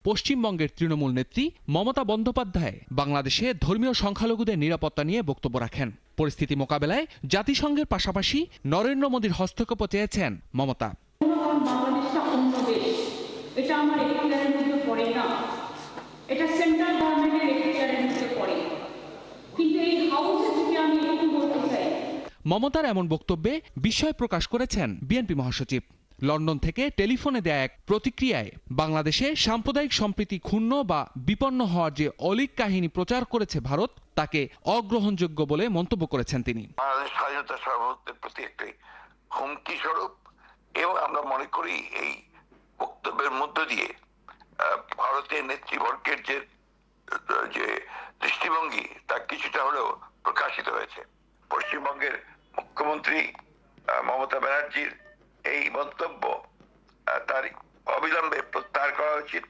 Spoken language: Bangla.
পশ্চিমবঙ্গের তৃণমূল নেত্রী মমতা বন্দ্যোপাধ্যায় বাংলাদেশে ধর্মীয় সংখ্যালঘুদের নিরাপত্তা নিয়ে বক্তব্য রাখেন। পরিস্থিতি মোকাবেলায় জাতিসংঘের পাশাপাশি নরেন্দ্র মোদীর হস্তক্ষেপও চেয়েছেন মমতা। বাংলাদেশটা অন্য দেশ, এটা আমার এখতিয়ারের মধ্যে পড়ে না, এটা সেন্ট্রাল গভর্নমেন্টের এখতিয়ারের মধ্যে পড়ে। কিন্তু এই হাউসে থেকে আমি একটু বলতে চাই, মমতার এমন বক্তব্যে বিস্ময় প্রকাশ করেছেন বিএনপি মহাসচিব। লন্ডন থেকে টেলিফোনে দেয়া এক প্রতিক্রিয়ায় বাংলাদেশে সাম্প্রদায়িক সম্প্রীতি ক্ষুণ্ণ বা বিপন্ন হওয়ার যে অলীক কাহিনী প্রচার করেছে ভারত, তাকে অগ্রহণযোগ্য বলে মন্তব্য করেছেন তিনি। বাংলাদেশ স্বাধীনতা সার্বভৌমত্বের প্রতি একটি হুমকি স্বরূপ, এবং আমরা মনে করি এই বক্তব্যের মধ্য দিয়ে ভারতের নেতৃবর্গের যে দৃষ্টিভঙ্গি তা কিছুটা হলেও প্রকাশিত হয়েছে। পশ্চিমবঙ্গের মুখ্যমন্ত্রী মমতা ব্যানার্জির এই মন্তব্য তার অবিলম্বে প্রত্যাহার করা উচিত।